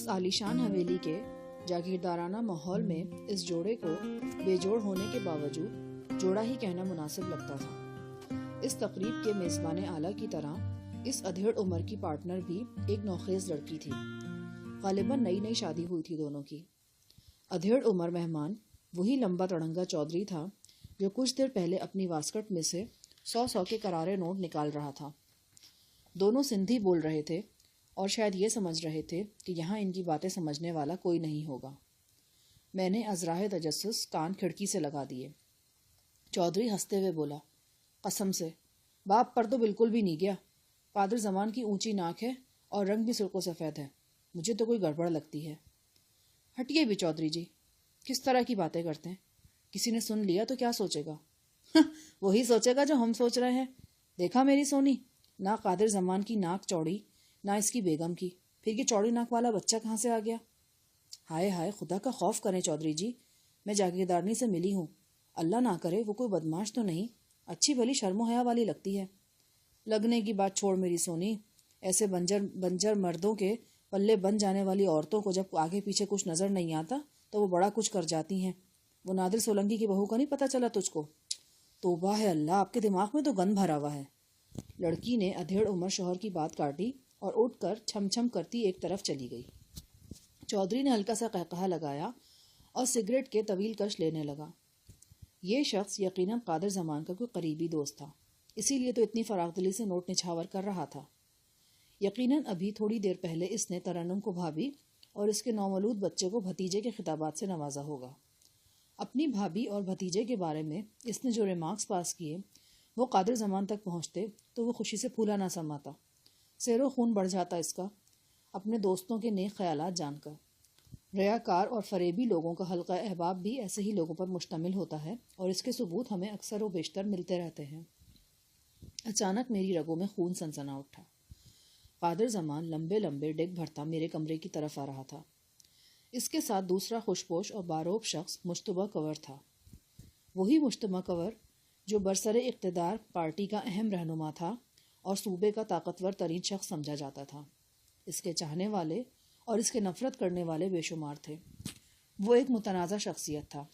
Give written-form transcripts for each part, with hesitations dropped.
اس عالیشان حویلی کے جاگیردارانہ ماحول میں اس جوڑے کو بے جوڑ ہونے کے باوجود جوڑا ہی کہنا مناسب لگتا تھا۔ اس تقریب کے میزبان اعلیٰ کی طرح اس ادھیڑ عمر کی پارٹنر بھی ایک نوخیز لڑکی تھی۔ غالباً نئی نئی شادی ہوئی تھی دونوں کی۔ ادھیڑ عمر مہمان وہی لمبا تڑنگا چودھری تھا جو کچھ دیر پہلے اپنی واسکٹ میں سے 100 کے کرارے نوٹ نکال رہا تھا۔ دونوں سندھی بول رہے تھے اور شاید یہ سمجھ رہے تھے کہ یہاں ان کی باتیں سمجھنے والا کوئی نہیں ہوگا۔ میں نے ازراہ تجسس کان کھڑکی سے لگا دیے۔ چودھری ہنستے ہوئے بولا، قسم سے باپ پر تو بالکل بھی نہیں گیا۔ قادر زمان کی اونچی ناک ہے اور رنگ بھی سرخ و سفید ہے، مجھے تو کوئی گڑبڑ لگتی ہے۔ ہٹیے بھی چودھری جی، کس طرح کی باتیں کرتے ہیں؟ کسی نے سن لیا تو کیا سوچے گا؟ وہی سوچے گا جو ہم سوچ رہے ہیں۔ دیکھا میری سونی، نہ قادر زمان کی ناک چوڑی نہ اس کی بیگم کی، پھر یہ چوڑی ناک والا بچہ کہاں سے آ گیا؟ ہائے ہائے، خدا کا خوف کریں چودھری جی، میں جاگیردارنی سے ملی ہوں، اللہ نہ کرے وہ کوئی بدماش تو نہیں، اچھی بھلی شرم و حیا والی لگتی ہے۔ لگنے کی بات چھوڑ میری سونی، ایسے بنجر مردوں کے پلے بن جانے والی عورتوں کو جب آگے پیچھے کچھ نظر نہیں آتا تو وہ بڑا کچھ کر جاتی ہیں۔ وہ نادر سولنگی کی بہو کا نہیں پتہ چلا تجھ کو؟ توبہ ہے اللہ، آپ کے دماغ میں تو گند بھرا ہوا ہے۔ لڑکی نے ادھیڑ عمر شوہر کی بات کاٹی اور اٹھ کر چھم چھم کرتی ایک طرف چلی گئی۔ چودھری نے ہلکا سا قہقہا لگایا اور سگریٹ کے طویل کش لینے لگا۔ یہ شخص یقیناً قادر زمان کا کوئی قریبی دوست تھا، اسی لیے تو اتنی فراغ دلی سے نوٹ نچھاور کر رہا تھا۔ یقیناً ابھی تھوڑی دیر پہلے اس نے ترنم کو بھابھی اور اس کے نومولود بچے کو بھتیجے کے خطابات سے نوازا ہوگا۔ اپنی بھابھی اور بھتیجے کے بارے میں اس نے جو ریمارکس پاس کیے وہ قادر زمان تک پہنچتے تو وہ خوشی سے پھولا نہ سماتا۔ سیر و خون بڑھ جاتا اس کا اپنے دوستوں کے نیک خیالات جان کر۔ ریاکار اور فریبی لوگوں کا حلقہ احباب بھی ایسے ہی لوگوں پر مشتمل ہوتا ہے اور اس کے ثبوت ہمیں اکثر و بیشتر ملتے رہتے ہیں۔ اچانک میری رگوں میں خون سنسنا اٹھا۔ قادر زمان لمبے لمبے ڈگ بھرتا میرے کمرے کی طرف آ رہا تھا۔ اس کے ساتھ دوسرا خوشپوش اور باروب شخص مشتبہ کنور تھا، وہی مشتبہ کنور جو برسر اقتدار پارٹی کا اہم رہنما تھا اور صوبے کا طاقتور ترین شخص سمجھا جاتا تھا۔ اس کے چاہنے والے اور اس کے نفرت کرنے والے بے شمار تھے۔ وہ ایک متنازع شخصیت تھا،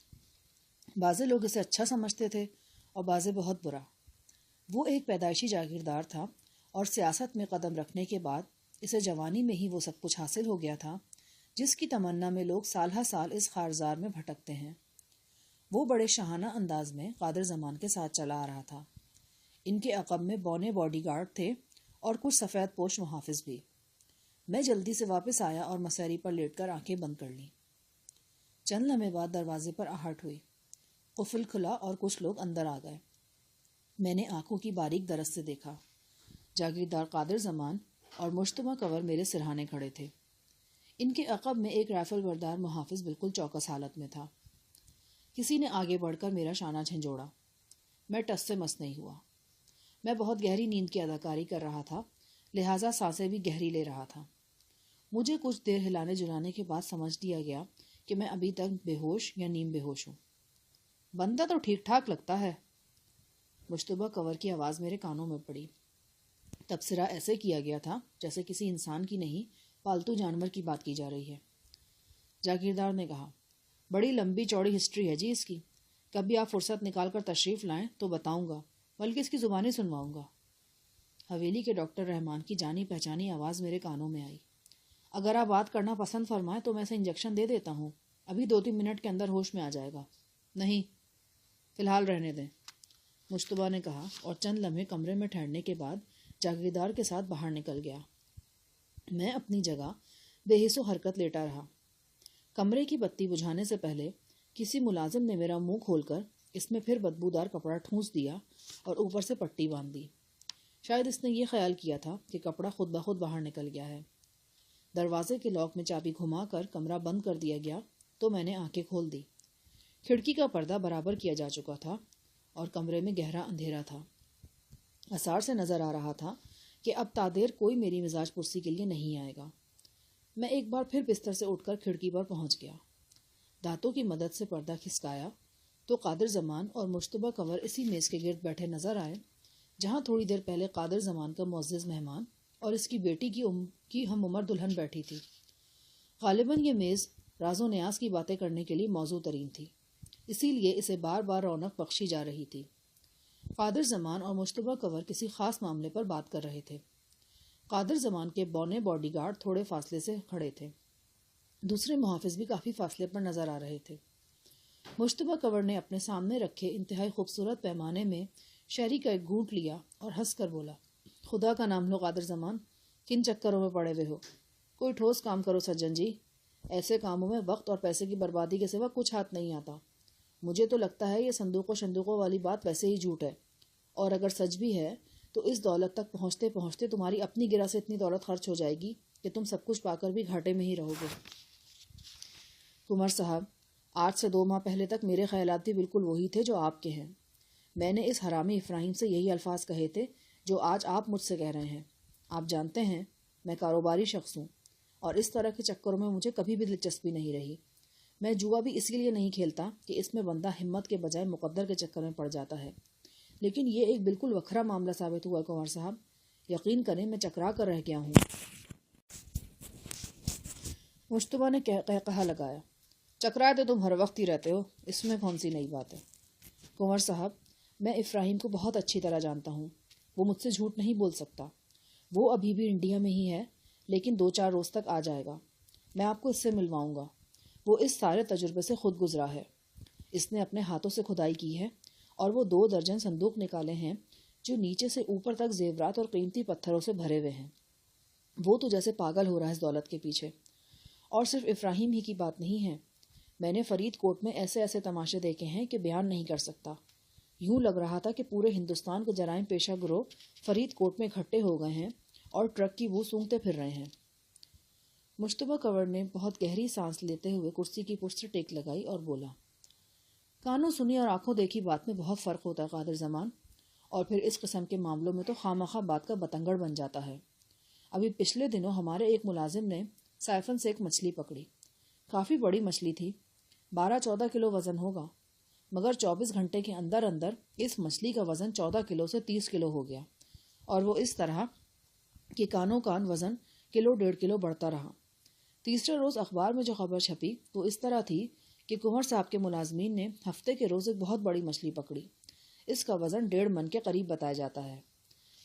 بعضے لوگ اسے اچھا سمجھتے تھے اور بعضے بہت برا۔ وہ ایک پیدائشی جاگیردار تھا اور سیاست میں قدم رکھنے کے بعد اسے جوانی میں ہی وہ سب کچھ حاصل ہو گیا تھا جس کی تمنا میں لوگ سال ہر سال اس خارزار میں بھٹکتے ہیں۔ وہ بڑے شاہانہ انداز میں قادر زمان کے ساتھ چلا آ رہا تھا۔ ان کے عقب میں بونے باڈی گارڈ تھے اور کچھ سفید پوش محافظ بھی۔ میں جلدی سے واپس آیا اور مسیری پر لیٹ کر آنکھیں بند کر لیں۔ چند لمحے بعد دروازے پر آہٹ ہوئی، قفل کھلا اور کچھ لوگ اندر آ گئے۔ میں نے آنکھوں کی باریک درز سے دیکھا، جاگیردار قادر زمان اور مشتبہ کنور میرے سرہانے کھڑے تھے۔ ان کے عقب میں ایک رائفل بردار محافظ بالکل چوکس حالت میں تھا۔ کسی نے آگے بڑھ کر میرا شانہ جھنجھوڑا۔ میں ٹس سے مس نہیں ہوا۔ میں بہت گہری نیند کی اداکاری کر رہا تھا، لہٰذا سانسیں بھی گہری لے رہا تھا۔ مجھے کچھ دیر ہلانے جلانے کے بعد سمجھ دیا گیا کہ میں ابھی تک بے ہوش یا نیم بے ہوش ہوں۔ بندہ تو ٹھیک ٹھاک لگتا ہے، مشتبہ کنور کی آواز میرے کانوں میں پڑی۔ تبصرہ ایسے کیا گیا تھا جیسے کسی انسان کی نہیں پالتو جانور کی بات کی جا رہی ہے۔ جاگیردار نے کہا، بڑی لمبی چوڑی ہسٹری ہے جی اس کی، کبھی آپ فرصت نکال کر تشریف لائیں تو بتاؤں گا، بلکہ اس کی زبانیں سنواؤں گا۔ حویلی کے ڈاکٹر رحمان کی جانی پہچانی آواز میرے کانوں میں آئی۔ اگر آپ بات کرنا پسند فرمائیں تو میں اسے انجیکشن دے دیتا ہوں، ابھی 2-3 منٹ کے اندر ہوش میں آ جائے گا۔ نہیں، فی الحال رہنے دیں، مشتبہ نے کہا اور چند لمحے کمرے میں ٹھہرنے کے بعد جاگیردار کے ساتھ باہر نکل گیا۔ میں اپنی جگہ بے حس و حرکت لیٹا رہا۔ کمرے کی بتی بجھانے سے پہلے کسی ملازم نے میرا منہ کھول کر اس میں پھر بدبودار کپڑا ٹھونس دیا اور اوپر سے پٹی باندھ دی۔ شاید اس نے یہ خیال کیا تھا کہ کپڑا خود بخود باہر نکل گیا ہے۔ دروازے کے لاک میں چابی گھما کر کمرہ بند کر دیا گیا تو میں نے آنکھیں کھول دی۔ کھڑکی کا پردہ برابر کیا جا چکا تھا اور کمرے میں گہرا اندھیرا تھا۔ آثار سے نظر آ رہا تھا کہ اب تادیر کوئی میری مزاج پرسی کے لیے نہیں آئے گا۔ میں ایک بار پھر بستر سے اٹھ کر کھڑکی پر پہنچ گیا۔ دانتوں کی مدد سے پردہ کھسکایا تو قادر زمان اور مشتبہ کنور اسی میز کے گرد بیٹھے نظر آئے جہاں تھوڑی دیر پہلے قادر زمان کا معزز مہمان اور اس کی بیٹی کی ہم عمر دلہن بیٹھی تھی۔ غالباً یہ میز راز و نیاز کی باتیں کرنے کے لیے موزوں ترین تھی، اسی لیے اسے بار بار رونق بخشی جا رہی تھی۔ قادر زمان اور مشتبہ کنور کسی خاص معاملے پر بات کر رہے تھے۔ قادر زمان کے بونے باڈی گارڈ تھوڑے فاصلے سے کھڑے تھے، دوسرے محافظ بھی کافی فاصلے پر نظر آ رہے تھے۔ مشتبہ کنور نے اپنے سامنے رکھے انتہائی خوبصورت پیمانے میں شہری کا ایک گھونٹ لیا اور ہنس کر بولا، خدا کا نام لو قادر زمان، کن چکروں میں پڑے ہوئے ہو؟ کوئی ٹھوس کام کرو سجن جی، ایسے کاموں میں وقت اور پیسے کی بربادی کے سوا کچھ ہاتھ نہیں آتا۔ مجھے تو لگتا ہے یہ صندوقوں شندوقوں والی بات ویسے ہی جھوٹ ہے، اور اگر سچ بھی ہے تو اس دولت تک پہنچتے پہنچتے تمہاری اپنی گرہ سے اتنی دولت خرچ ہو جائے گی کہ تم سب کچھ پا کر بھی گھاٹے میں ہی رہو گے۔ کنور صاحب، آج سے 2 ماہ پہلے تک میرے خیالات بھی بالکل وہی تھے جو آپ کے ہیں۔ میں نے اس حرامی افراہیم سے یہی الفاظ کہے تھے جو آج آپ مجھ سے کہہ رہے ہیں۔ آپ جانتے ہیں میں کاروباری شخص ہوں، اور اس طرح کے چکروں میں مجھے کبھی بھی دلچسپی نہیں رہی۔ میں جوا بھی اسی لیے نہیں کھیلتا کہ اس میں بندہ ہمت کے بجائے مقدر کے چکر میں پڑ جاتا ہے، لیکن یہ ایک بالکل وکھرا معاملہ ثابت ہوا ہے کنور صاحب۔ یقین کریں میں چکرا کر رہ گیا ہوں۔ مشتبہ نے کہا لگایا، چکرائے تو تم ہر وقت ہی رہتے ہو، اس میں کون سی نئی بات ہے؟ کنور صاحب، میں افراہیم کو بہت اچھی طرح جانتا ہوں، وہ مجھ سے جھوٹ نہیں بول سکتا۔ وہ ابھی بھی انڈیا میں ہی ہے، لیکن 2-4 روز تک آ جائے گا۔ میں آپ کو اس سے ملواؤں گا۔ وہ اس سارے تجربے سے خود گزرا ہے۔ اس نے اپنے ہاتھوں سے کھدائی کی ہے اور وہ 2 درجن صندوق نکالے ہیں جو نیچے سے اوپر تک زیورات اور قیمتی پتھروں سے بھرے ہوئے ہیں۔ وہ تو جیسے پاگل ہو رہا ہے اس دولت کے پیچھے۔ اور صرف افراہیم ہی کی بات نہیں ہے، میں نے فرید کوٹ میں ایسے ایسے تماشے دیکھے ہیں کہ بیان نہیں کر سکتا۔ یوں لگ رہا تھا کہ پورے ہندوستان کے جرائم پیشہ گروہ فرید کوٹ میں اکٹھے ہو گئے ہیں اور ٹرک کی بو سونگھتے پھر رہے ہیں۔ مشتبہ کنور نے بہت گہری سانس لیتے ہوئے کرسی کی پشت سے ٹیک لگائی اور بولا، کانوں سنی اور آنکھوں دیکھی بات میں بہت فرق ہوتا ہے قادر زمان، اور پھر اس قسم کے معاملوں میں تو خواہ بات کا بتنگڑ بن جاتا ہے۔ ابھی پچھلے دنوں ہمارے ایک ملازم نے سائفن سے ایک مچھلی پکڑی، کافی بڑی مچھلی تھی، 12-14 کلو وزن ہوگا، مگر 24 گھنٹے کے اندر اندر اس مچھلی کا وزن 14 کلو سے 30 کلو ہو گیا، اور وہ اس طرح کہ کانوں کان وزن 1-1.5 کلو بڑھتا رہا۔ تیسرے روز اخبار میں جو خبر چھپی وہ اس طرح تھی کہ کنور صاحب کے ملازمین نے ہفتے کے روز ایک بہت بڑی مچھلی پکڑی، اس کا وزن 1.5 من کے قریب بتایا جاتا ہے۔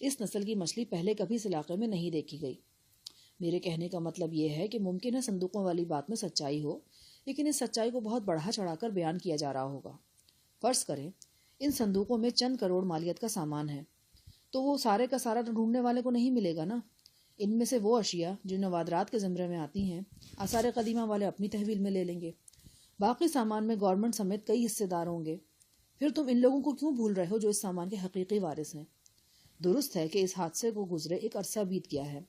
اس نسل کی مچھلی پہلے کبھی اس علاقے میں نہیں دیکھی گئی۔ میرے کہنے کا مطلب یہ ہے کہ ممکن ہے صندوقوں والی بات میں سچائی ہو، لیکن اس سچائی کو بہت بڑھا چڑھا کر بیان کیا جا رہا ہوگا۔ فرض کریں ان صندوقوں میں چند کروڑ مالیت کا سامان ہے، تو وہ سارے کا سارا ڈھونڈنے والے کو نہیں ملے گا نا۔ ان میں سے وہ اشیاء جو نوادرات کے زمرے میں آتی ہیں آثار قدیمہ والے اپنی تحویل میں لے لیں گے، باقی سامان میں گورنمنٹ سمیت کئی حصے دار ہوں گے۔ پھر تم ان لوگوں کو کیوں بھول رہے ہو جو اس سامان کے حقیقی وارث ہیں؟ درست ہے کہ اس حادثے کو گزرے ایک عرصہ بیت گیا ہے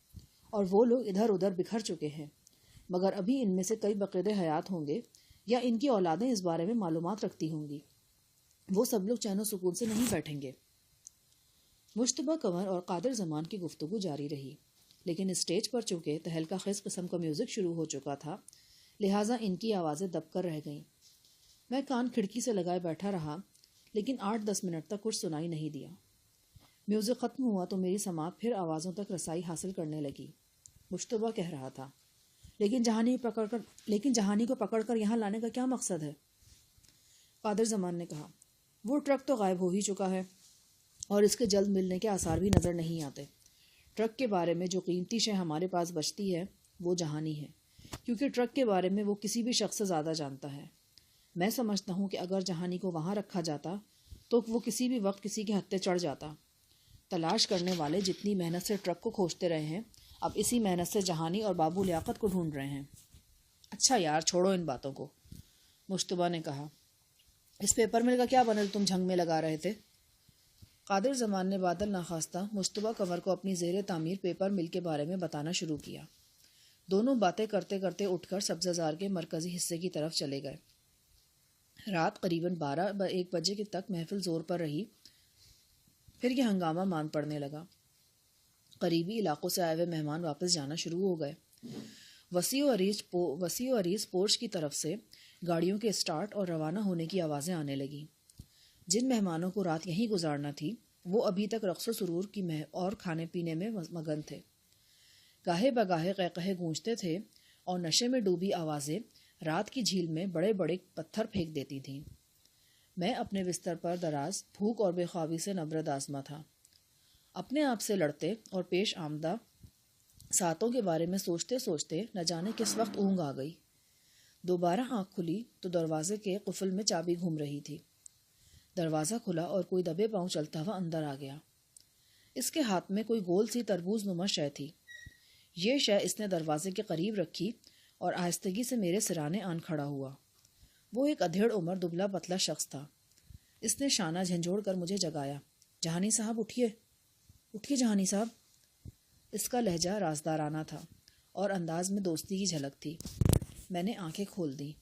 اور وہ لوگ ادھر ادھر بکھر چکے ہیں، مگر ابھی ان میں سے کئی بقید حیات ہوں گے یا ان کی اولادیں اس بارے میں معلومات رکھتی ہوں گی۔ وہ سب لوگ چین و سکون سے نہیں بیٹھیں گے۔ مشتبہ کنور اور قادر زمان کی گفتگو جاری رہی، لیکن اسٹیج پر چونکہ تہلکہ خیز قسم کا میوزک شروع ہو چکا تھا، لہٰذا ان کی آوازیں دب کر رہ گئیں۔ میں کان کھڑکی سے لگائے بیٹھا رہا، لیکن 8-10 منٹ تک کچھ سنائی نہیں دیا۔ میوزک ختم ہوا تو میری سماعت پھر آوازوں تک رسائی حاصل کرنے لگی۔ مشتبہ کہہ رہا تھا، لیکن جہانی کو پکڑ کر یہاں لانے کا کیا مقصد ہے؟ قادر زمان نے کہا، وہ ٹرک تو غائب ہو ہی چکا ہے اور اس کے جلد ملنے کے آثار بھی نظر نہیں آتے۔ ٹرک کے بارے میں جو قیمتی شے ہمارے پاس بچتی ہے وہ جہانی ہے، کیونکہ ٹرک کے بارے میں وہ کسی بھی شخص سے زیادہ جانتا ہے۔ میں سمجھتا ہوں کہ اگر جہانی کو وہاں رکھا جاتا تو وہ کسی بھی وقت کسی کے ہتھے چڑھ جاتا۔ تلاش کرنے والے جتنی محنت سے ٹرک کو کھوجتے رہے ہیں، اب اسی محنت سے جہانی اور بابو لیاقت کو ڈھونڈ رہے ہیں۔ اچھا یار، چھوڑو ان باتوں کو، مشتبہ نے کہا۔ اس پیپر مل کا کیا بنا تم جھنگ میں لگا رہے تھے؟ قادر زمان نے بادل ناخواستہ مشتبہ کنور کو اپنی زیر تعمیر پیپر مل کے بارے میں بتانا شروع کیا۔ دونوں باتیں کرتے کرتے اٹھ کر سبزہ زار کے مرکزی حصے کی طرف چلے گئے۔ رات قریباً 12-1 بجے تک محفل زور پر رہی، پھر یہ ہنگامہ مان پڑنے لگا۔ قریبی علاقوں سے آئے ہوئے مہمان واپس جانا شروع ہو گئے۔ وسیع و عریض پورچ کی طرف سے گاڑیوں کے اسٹارٹ اور روانہ ہونے کی آوازیں آنے لگیں۔ جن مہمانوں کو رات یہیں گزارنا تھی وہ ابھی تک رقص و سرور کی اور کھانے پینے میں مگن تھے۔ گاہے بگاہے قہقہے گونجتے تھے اور نشے میں ڈوبی آوازیں رات کی جھیل میں بڑے بڑے پتھر پھینک دیتی تھیں۔ میں اپنے بستر پر دراز بھوک اور بے خوابی سے نبرد آزما تھا۔ اپنے آپ سے لڑتے اور پیش آمدہ ساتوں کے بارے میں سوچتے سوچتے نہ جانے کس وقت اونگ آ گئی۔ دوبارہ آنکھ کھلی تو دروازے کے قفل میں چابی گھوم رہی تھی۔ دروازہ کھلا اور کوئی دبے پاؤں چلتا ہوا اندر آ گیا۔ اس کے ہاتھ میں کوئی گول سی تربوز نما شے تھی۔ یہ شے اس نے دروازے کے قریب رکھی اور آہستگی سے میرے سرانے آن کھڑا ہوا۔ وہ ایک ادھیڑ عمر دبلا پتلا شخص تھا۔ اس نے شانہ جھنجھوڑ کر مجھے جگایا۔ جہانی صاحب اٹھیے، اٹھیے جہانی صاحب۔ اس کا لہجہ رازدارانہ تھا اور انداز میں دوستی کی جھلک تھی۔ میں نے آنکھیں کھول دیں۔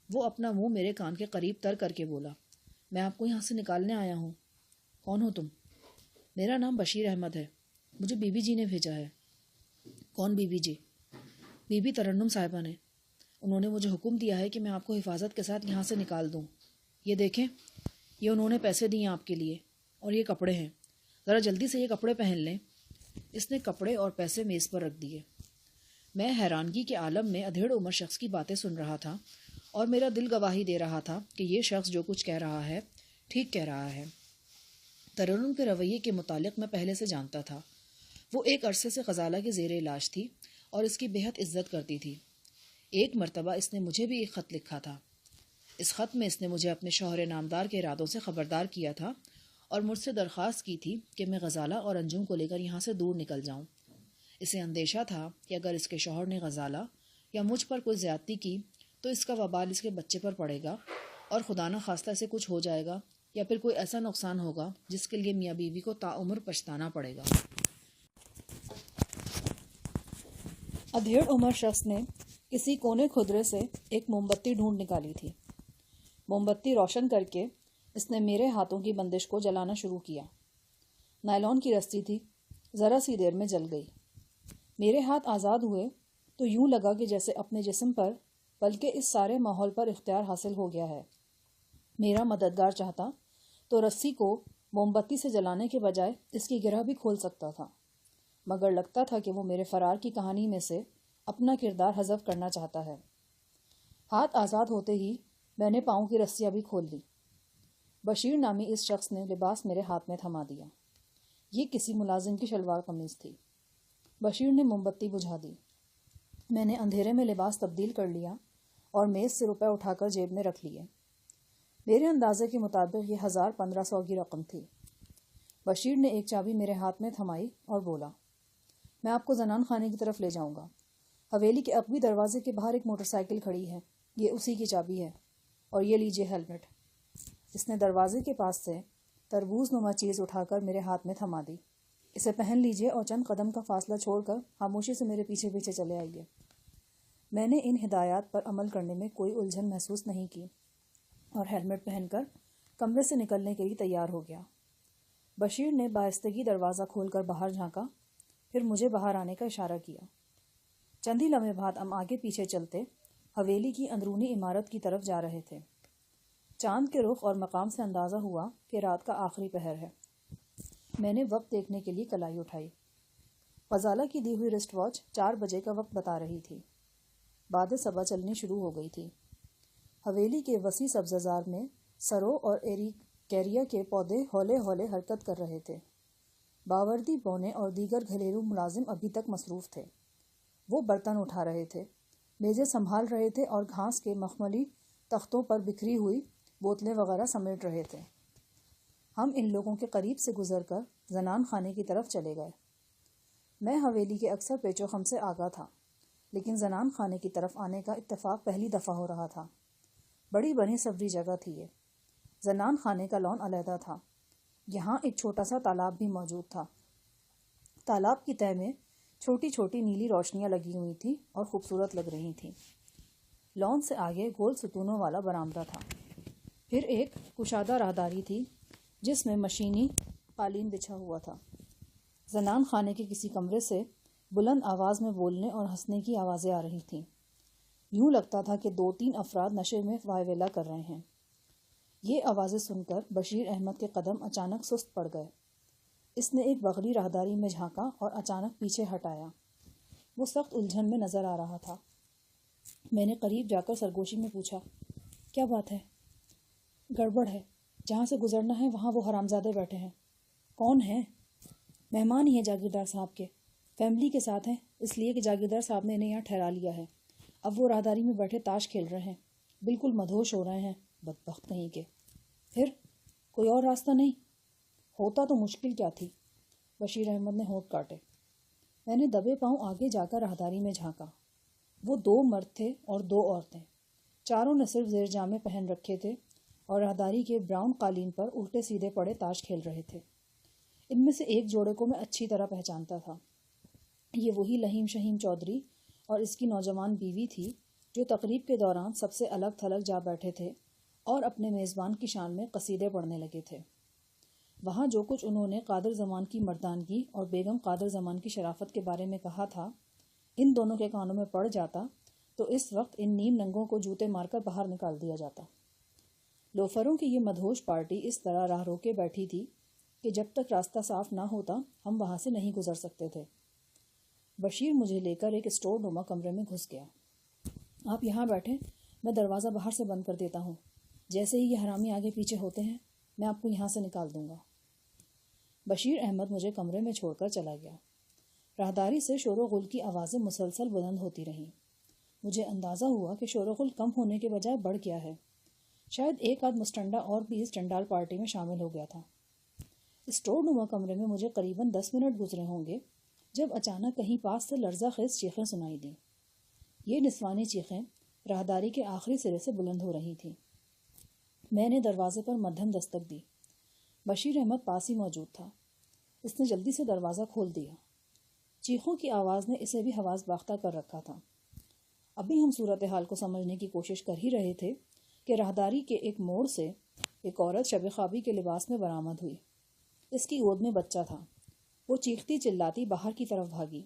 وہ اپنا منہ میرے کان کے قریب تر کر کے بولا، میں آپ کو یہاں سے نکالنے آیا ہوں۔ کون ہو تم؟ میرا نام بشیر احمد ہے، مجھے بی بی جی نے بھیجا ہے۔ کون بی بی جی؟ بی بی ترنم صاحبہ نے۔ انہوں نے مجھے حکم دیا ہے کہ میں آپ کو حفاظت کے ساتھ یہاں سے نکال دوں۔ یہ دیکھیں، یہ انہوں نے پیسے دیے آپ کے لیے، اور یہ کپڑے ہیں، ذرا جلدی سے یہ کپڑے پہن لیں۔ اس نے کپڑے اور پیسے میز پر رکھ دیے۔ میں حیرانگی کے عالم میں ادھیڑ عمر شخص کی باتیں سن رہا تھا اور میرا دل گواہی دے رہا تھا کہ یہ شخص جو کچھ کہہ رہا ہے ٹھیک کہہ رہا ہے۔ ترنم کے رویے کے متعلق میں پہلے سے جانتا تھا۔ وہ ایک عرصے سے غزالہ کے زیر علاج تھی اور اس کی بے حد عزت کرتی تھی۔ ایک مرتبہ اس نے مجھے بھی ایک خط لکھا تھا۔ اس خط میں اس نے مجھے اپنے شوہر نامدار کے ارادوں سے خبردار کیا تھا اور مجھ سے درخواست کی تھی کہ میں غزالہ اور انجم کو لے کر یہاں سے دور نکل جاؤں۔ اسے اندیشہ تھا کہ اگر اس کے شوہر نے غزالہ یا مجھ پر کوئی زیادتی کی تو اس کا وبال اس کے بچے پر پڑے گا اور خدا نہ خواستہ اسے کچھ ہو جائے گا یا پھر کوئی ایسا نقصان ہوگا جس کے لیے میاں بیوی کو تاعمر پچھتانا پڑے گا۔ ادھیڑ عمر شخص نے کسی کونے کھدرے سے ایک موم بتی ڈھونڈ نکالی تھی۔ موم بتی روشن کر کے اس نے میرے ہاتھوں کی بندش کو جلانا شروع کیا۔ نائلون کی رسی تھی، ذرا سی دیر میں جل گئی۔ میرے ہاتھ آزاد ہوئے تو یوں لگا کہ جیسے اپنے جسم پر بلکہ اس سارے ماحول پر اختیار حاصل ہو گیا ہے۔ میرا مددگار چاہتا تو رسی کو موم بتی سے جلانے کے بجائے اس کی گرہ بھی کھول سکتا تھا، مگر لگتا تھا کہ وہ میرے فرار کی کہانی میں سے اپنا کردار حذف کرنا چاہتا ہے۔ ہاتھ آزاد ہوتے ہی میں نے پاؤں کی رسیاں بھی کھول لی۔ بشیر نامی اس شخص نے لباس میرے ہاتھ میں تھما دیا۔ یہ کسی ملازم کی شلوار قمیض تھی۔ بشیر نے موم بتی بجھا دی۔ میں نے اندھیرے میں لباس تبدیل کر لیا اور میز سے روپے اٹھا کر جیب میں رکھ لیے۔ میرے اندازے کے مطابق یہ 1500 کی رقم تھی۔ بشیر نے ایک چابی میرے ہاتھ میں تھمائی اور بولا، میں آپ کو زنان خانے کی طرف لے جاؤں گا۔ حویلی کے عقبی دروازے کے باہر ایک موٹر سائیکل کھڑی ہے، یہ اسی کی چابی ہے، اور یہ لیجیے ہیلمٹ۔ اس نے دروازے کے پاس سے تربوز نما چیز اٹھا کر میرے ہاتھ میں تھما دی۔ اسے پہن لیجیے اور چند قدم کا فاصلہ چھوڑ کر خاموشی سے میرے پیچھے پیچھے چلے آئیے۔ میں نے ان ہدایات پر عمل کرنے میں کوئی الجھن محسوس نہیں کی اور ہیلمٹ پہن کر کمرے سے نکلنے کے لیے تیار ہو گیا۔ بشیر نے بآہستگی دروازہ کھول کر باہر جھانکا، پھر مجھے باہر آنے کا اشارہ کیا۔ چند ہی لمحے بعد ہم آگے پیچھے چلتے حویلی کی اندرونی عمارت کی طرف جا رہے تھے۔ چاند کے رخ اور مقام سے اندازہ ہوا کہ رات کا آخری پہر ہے۔ میں نے وقت دیکھنے کے لیے کلائی اٹھائی۔ غزالہ کی دی ہوئی رسٹ واچ 4 بجے کا وقت بتا رہی تھی۔ بعد صبح چلنی شروع ہو گئی تھی۔ حویلی کے وسیع سبززار میں سرو اور ایریکیریا کے پودے ہولے ہولے حرکت کر رہے تھے۔ باوردی بونے اور دیگر گھریلو ملازم ابھی تک مصروف تھے۔ وہ برتن اٹھا رہے تھے، میزیں سنبھال رہے تھے اور گھاس کے مخملی تختوں پر بکھری ہوئی بوتلیں وغیرہ سمیٹ رہے تھے۔ ہم ان لوگوں کے قریب سے گزر کر زنان خانے کی طرف چلے گئے۔ میں حویلی کے اکثر پیچ و خم سے آگاہ تھا، لیکن زنان خانے کی طرف آنے کا اتفاق پہلی دفعہ ہو رہا تھا۔ بڑی بنی سبری جگہ تھی یہ۔ زنان خانے کا لان علیحدہ تھا۔ یہاں ایک چھوٹا سا تالاب بھی موجود تھا۔ تالاب کی تہہ میں چھوٹی چھوٹی نیلی روشنیاں لگی ہوئی تھیں اور خوبصورت لگ رہی تھیں۔ لان سے آگے گول ستونوں والا برآمدہ تھا۔ پھر ایک کشادہ راہداری تھی جس میں مشینی قالین بچھا ہوا تھا۔ زنان خانے کے کسی کمرے سے بلند آواز میں بولنے اور ہنسنے کی آوازیں آ رہی تھیں۔ یوں لگتا تھا کہ 2-3 افراد نشے میں وائیویلا کر رہے ہیں۔ یہ آوازیں سن کر بشیر احمد کے قدم اچانک سست پڑ گئے۔ اس نے ایک بغلی راہداری میں جھانکا اور اچانک پیچھے ہٹایا۔ وہ سخت الجھن میں نظر آ رہا تھا۔ میں نے قریب جا کر سرگوشی میں پوچھا، کیا بات ہے؟ گڑبڑ ہے، جہاں سے گزرنا ہے وہاں وہ حرامزادے بیٹھے ہیں۔ کون ہیں؟ مہمان ہی ہیں جاگیردار صاحب کے، فیملی کے ساتھ ہیں، اس لیے کہ جاگیردار صاحب نے انہیں یہاں ٹھہرا لیا ہے۔ اب وہ راہداری میں بیٹھے تاش کھیل رہے ہیں، بالکل مدہوش ہو رہے ہیں، بدبخت کہیں کے۔ پھر کوئی اور راستہ نہیں؟ ہوتا تو مشکل کیا تھی؟ بشیر احمد نے ہونٹ کاٹے۔ میں نے دبے پاؤں آگے جا کر راہداری میں جھانکا۔ وہ 2 مرد تھے اور 2 عورتیں، چاروں نے صرف زیر جامے پہن رکھے تھے اور راہداری کے براؤن قالین پر الٹے سیدھے پڑے تاش کھیل رہے تھے۔ ان میں سے ایک جوڑے کو میں اچھی طرح پہچانتا تھا۔ یہ وہی لہیم شہیم چودھری اور اس کی نوجوان بیوی تھی جو تقریب کے دوران سب سے الگ تھلگ جا بیٹھے تھے اور اپنے میزبان کی شان میں قصیدے پڑھنے لگے تھے۔ وہاں جو کچھ انہوں نے قادر زمان کی مردانگی اور بیگم قادر زمان کی شرافت کے بارے میں کہا تھا، ان دونوں کے کانوں میں پڑ جاتا تو اس وقت ان نیم ننگوں کو جوتے مار کر باہر نکال دیا جاتا۔ لوفروں کی یہ مدہوش پارٹی اس طرح راہ روکے بیٹھی تھی کہ جب تک راستہ صاف نہ ہوتا ہم وہاں سے نہیں گزر سکتے تھے۔ بشیر مجھے لے کر ایک اسٹور نما کمرے میں گھس گیا۔ آپ یہاں بیٹھیں، میں دروازہ باہر سے بند کر دیتا ہوں۔ جیسے ہی یہ حرامی آگے پیچھے ہوتے ہیں میں آپ کو یہاں سے نکال دوں گا۔ بشیر احمد مجھے کمرے میں چھوڑ کر چلا گیا۔ راہداری سے شور و غل کی آوازیں مسلسل بلند ہوتی رہیں۔ مجھے اندازہ ہوا کہ شور و غل کم ہونے کے بجائے بڑھ گیا ہے۔ شاید ایک آدھ مستنڈا اور بھی اس چنڈال پارٹی میں شامل ہو گیا تھا۔ اسٹور نما کمرے میں مجھے قریباً 10 منٹ گزرے ہوں گے جب اچانک کہیں پاس سے لرزہ خیز چیخیں سنائی دیں۔ یہ نسوانی چیخیں راہداری کے آخری سرے سے بلند ہو رہی تھیں۔ میں نے دروازے پر مدھم دستک دی۔ بشیر احمد پاس ہی موجود تھا۔ اس نے جلدی سے دروازہ کھول دیا۔ چیخوں کی آواز نے اسے بھی حواس باختہ کر رکھا تھا۔ ابھی ہم صورتحال کو سمجھنے کی کوشش کر ہی رہے تھے کہ راہداری کے ایک موڑ سے ایک عورت شب خوابی کے لباس میں برآمد ہوئی۔ اس کی گود میں بچہ تھا۔ وہ چیختی چلاتی باہر کی طرف بھاگی۔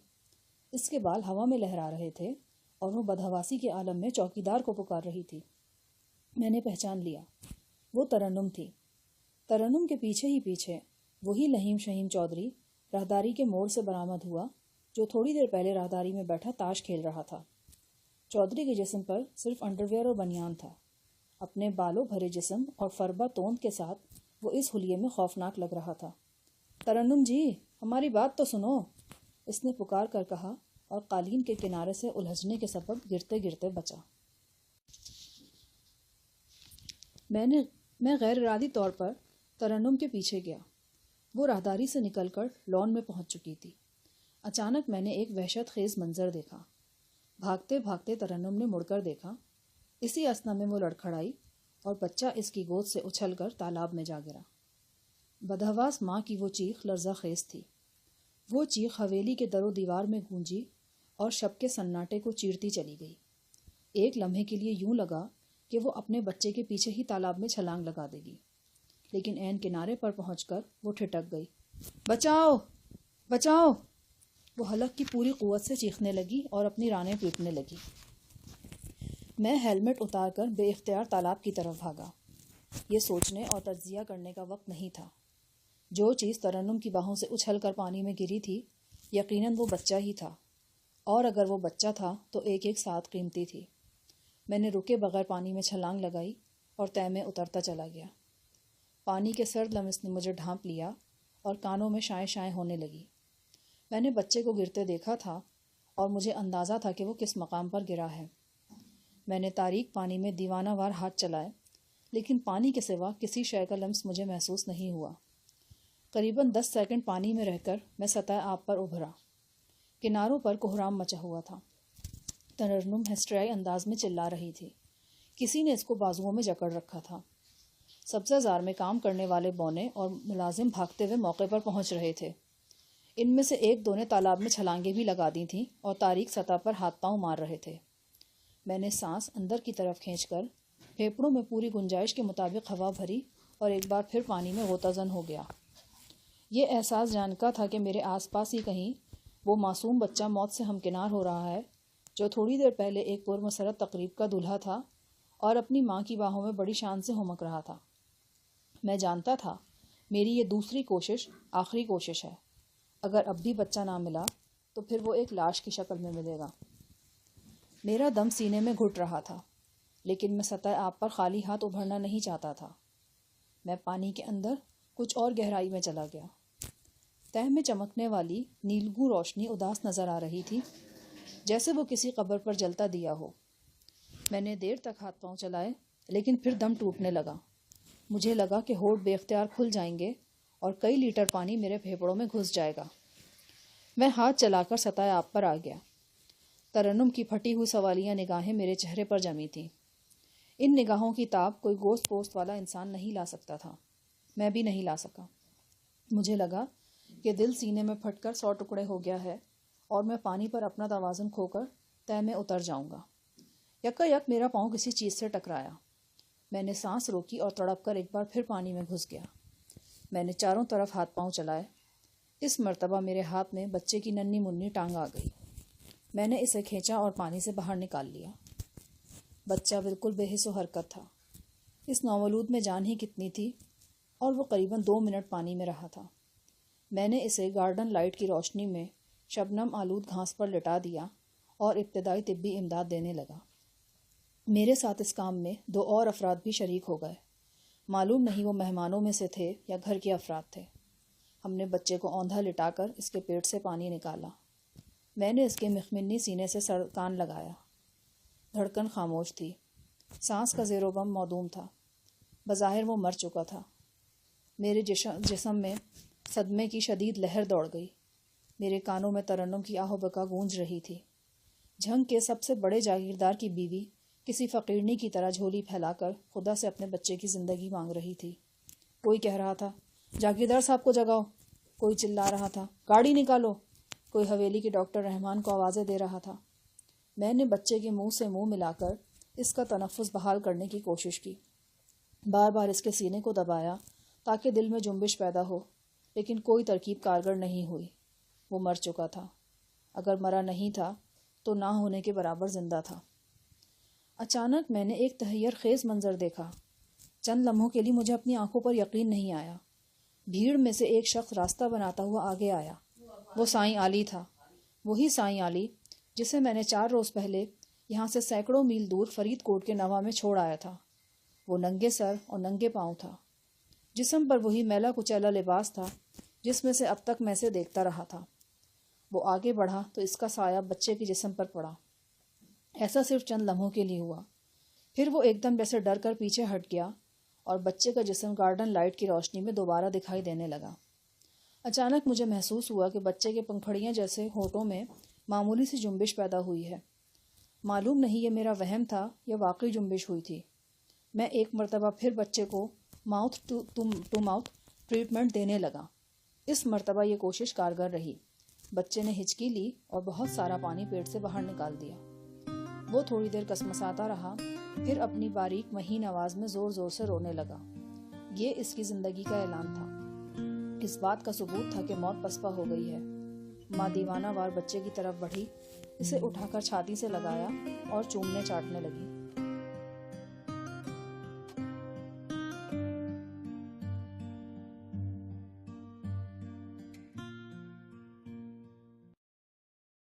اس کے بال ہوا میں لہرا رہے تھے اور وہ بدحواسی کے عالم میں چوکیدار کو پکار رہی تھی۔ میں نے پہچان لیا، وہ ترنم تھی۔ ترنم کے پیچھے ہی پیچھے وہی لہیم شہیم چودھری راہداری کے موڑ سے برآمد ہوا جو تھوڑی دیر پہلے راہداری میں بیٹھا تاش کھیل رہا تھا۔ چودھری کے جسم پر صرف انڈر ویئر اور بنیان تھا۔ اپنے بالوں بھرے جسم اور فربہ توند کے ساتھ وہ اس حلیے میں خوفناک لگ رہا تھا۔ ترنم جی، ہماری بات تو سنو، اس نے پکار کر کہا اور قالین کے کنارے سے الجھنے کے سبب گرتے گرتے بچا۔ میں غیر ارادی طور پر ترنم کے پیچھے گیا۔ وہ راہداری سے نکل کر لان میں پہنچ چکی تھی۔ اچانک میں نے ایک وحشت خیز منظر دیکھا۔ بھاگتے بھاگتے ترنم نے مڑ کر دیکھا۔ اسی اثنا میں وہ لڑکھڑائی اور بچہ اس کی گود سے اچھل کر تالاب میں جا گرا۔ بدحواس ماں کی وہ چیخ لرزہ خیز تھی۔ وہ چیخ حویلی کے در و دیوار میں گونجی اور شب کے سناٹے کو چیرتی چلی گئی۔ ایک لمحے کے لیے یوں لگا کہ وہ اپنے بچے کے پیچھے ہی تالاب میں چھلانگ لگا دے گی، لیکن عین کنارے پر پہنچ کر وہ ٹھٹک گئی۔ بچاؤ بچاؤ! وہ حلق کی پوری قوت سے چیخنے لگی اور اپنی رانیں پیٹنے لگی۔ میں ہیلمٹ اتار کر بے اختیار تالاب کی طرف بھاگا۔ یہ سوچنے اور تجزیہ کرنے کا وقت نہیں تھا۔ جو چیز ترنم کی باہوں سے اچھل کر پانی میں گری تھی یقیناً وہ بچہ ہی تھا، اور اگر وہ بچہ تھا تو ایک ایک ساتھ قیمتی تھی۔ میں نے رکے بغیر پانی میں چھلانگ لگائی اور تہہ میں اترتا چلا گیا۔ پانی کے سرد لمس نے مجھے ڈھانپ لیا اور کانوں میں شائیں شائیں ہونے لگی۔ میں نے بچے کو گرتے دیکھا تھا اور مجھے اندازہ تھا کہ وہ کس مقام پر گرا ہے۔ میں نے تاریک پانی میں دیوانہ وار ہاتھ چلائے، لیکن پانی کے سوا کسی شے کا لمس مجھے محسوس نہیں ہوا۔ قریباً 10 سیکنڈ پانی میں رہ کر میں سطح آب پر ابھرا۔ کناروں پر کوہرام مچا ہوا تھا۔ ترنم ہسٹریائی انداز میں چلا رہی تھی۔ کسی نے اس کو بازوؤں میں جکڑ رکھا تھا۔ سبزہ زار میں کام کرنے والے بونے اور ملازم بھاگتے ہوئے موقع پر پہنچ رہے تھے۔ ان میں سے ایک دو نے تالاب میں چھلانگیں بھی لگا دی تھیں اور تاریک سطح پر ہاتھ پاؤں مار رہے تھے۔ میں نے سانس اندر کی طرف کھینچ کر پھیپڑوں میں پوری گنجائش کے مطابق ہوا بھری اور ایک بار پھر پانی میں غوطہ زن ہو گیا۔ یہ احساس جان کا تھا کہ میرے آس پاس ہی کہیں وہ معصوم بچہ موت سے ہمکنار ہو رہا ہے جو تھوڑی دیر پہلے ایک پرمسرت تقریب کا دولہا تھا اور اپنی ماں کی باہوں میں بڑی شان سے ہمک رہا تھا۔ میں جانتا تھا میری یہ دوسری کوشش آخری کوشش ہے۔ اگر اب بھی بچہ نہ ملا تو پھر وہ ایک لاش کی شکل میں ملے گا۔ میرا دم سینے میں گھٹ رہا تھا، لیکن میں سطح آب پر خالی ہاتھ ابھرنا نہیں چاہتا تھا۔ میں پانی کے اندر کچھ اور گہرائی میں چلا گیا۔ تہہ میں چمکنے والی نیلگوں روشنی اداس نظر آ رہی تھی، جیسے وہ کسی قبر پر جلتا دیا ہو۔ میں نے دیر تک ہاتھ پاؤں چلائے، لیکن پھر دم ٹوٹنے لگا۔ مجھے لگا کہ ہونٹ بے اختیار کھل جائیں گے اور کئی لیٹر پانی میرے پھیپھڑوں میں گھس جائے گا۔ میں ہاتھ چلا کر سطح آب پر آ گیا۔ ترنم کی پھٹی ہوئی سوالیہ نگاہیں میرے چہرے پر جمی تھیں۔ ان نگاہوں کی تاب کوئی گوشت پوست والا انسان نہیں لا سکتا تھا۔ میں بھی نہیں لا سکا۔ مجھے لگا کہ دل سینے میں پھٹ کر 100 ٹکڑے ہو گیا ہے اور میں پانی پر اپنا توازن کھو کر تہہ میں اتر جاؤں گا۔ یکا یک میرا پاؤں کسی چیز سے ٹکرایا۔ میں نے سانس روکی اور تڑپ کر ایک بار پھر پانی میں گھس گیا۔ میں نے چاروں طرف ہاتھ پاؤں چلائے۔ اس مرتبہ میرے ہاتھ میں بچے کی ننھی منھی ٹانگ آ گئی۔ میں نے اسے کھینچا اور پانی سے باہر نکال لیا۔ بچہ بالکل بے حس و حرکت تھا۔ اس نومولود میں جان ہی کتنی تھی، اور وہ قریباً 2 منٹ پانی میں رہا تھا۔ میں نے اسے گارڈن لائٹ کی روشنی میں شبنم آلود گھاس پر لٹا دیا اور ابتدائی طبی امداد دینے لگا۔ میرے ساتھ اس کام میں 2 اور افراد بھی شریک ہو گئے۔ معلوم نہیں وہ مہمانوں میں سے تھے یا گھر کے افراد تھے۔ ہم نے بچے کو اوندھا لٹا کر اس کے پیٹ سے پانی نکالا۔ میں نے اس کے مخمنی سینے سے کان لگایا۔ دھڑکن خاموش تھی۔ سانس کا زیر و بم معدوم تھا۔ بظاہر وہ مر چکا تھا۔ میرے جسم میں صدمے کی شدید لہر دوڑ گئی۔ میرے کانوں میں ترنم کی آہ و بکا گونج رہی تھی۔ جھنگ کے سب سے بڑے جاگیردار کی بیوی کسی فقیرنی کی طرح جھولی پھیلا کر خدا سے اپنے بچے کی زندگی مانگ رہی تھی۔ کوئی کہہ رہا تھا، جاگیردار صاحب کو جگاؤ۔ کوئی چلا رہا تھا، گاڑی نکالو۔ کوئی حویلی کے ڈاکٹر رحمان کو آوازیں دے رہا تھا۔ میں نے بچے کے منہ سے منہ ملا کر اس کا تنفس بحال کرنے کی کوشش کی۔ بار بار اس کے سینے کو دبایا تاکہ دل میں جنبش پیدا ہو، لیکن کوئی ترکیب کارگر نہیں ہوئی۔ وہ مر چکا تھا۔ اگر مرا نہیں تھا تو نہ ہونے کے برابر زندہ تھا۔ اچانک میں نے ایک تحیر خیز منظر دیکھا۔ چند لمحوں کے لیے مجھے اپنی آنکھوں پر یقین نہیں آیا۔ بھیڑ میں سے ایک شخص راستہ بناتا ہوا آگے آیا۔ وہ سائیں علی تھا، وہی سائیں علی جسے میں نے 4 روز پہلے یہاں سے سینکڑوں میل دور فرید کوٹ کے نواں میں چھوڑ آیا تھا۔ وہ ننگے سر اور ننگے پاؤں تھا۔ جسم پر وہی میلا کچیلا لباس تھا جس میں سے اب تک میں سے دیکھتا رہا تھا۔ وہ آگے بڑھا تو اس کا سایہ بچے کے جسم پر پڑا۔ ایسا صرف چند لمحوں کے لیے ہوا۔ پھر وہ ایک دم جیسے ڈر کر پیچھے ہٹ گیا اور بچے کا جسم گارڈن لائٹ کی روشنی میں دوبارہ دکھائی دینے لگا۔ اچانک مجھے محسوس ہوا کہ بچے کے پنکھڑیاں جیسے ہونٹوں میں معمولی سی جنبش پیدا ہوئی ہے۔ معلوم نہیں یہ میرا وہم تھا یا واقعی جنبش ہوئی تھی۔ میں ایک مرتبہ پھر بچے کو ماؤتھ ٹو ماؤتھ ٹریٹمنٹ دینے لگا۔ اس مرتبہ یہ کوشش کارگر رہی۔ بچے نے ہچکی لی اور بہت سارا پانی پیٹ سے باہر نکال دیا۔ وہ تھوڑی دیر کسمساتا رہا، پھر اپنی باریک مہین آواز میں زور زور سے رونے لگا۔ یہ اس کی زندگی کا اعلان تھا۔ اس بات کا ثبوت تھا کہ موت پسپا ہو گئی ہے۔ ماں دیوانہ وار بچے کی طرف بڑھی، اسے اٹھا کر چھاتی سے لگایا اور چومنے چاٹنے لگی۔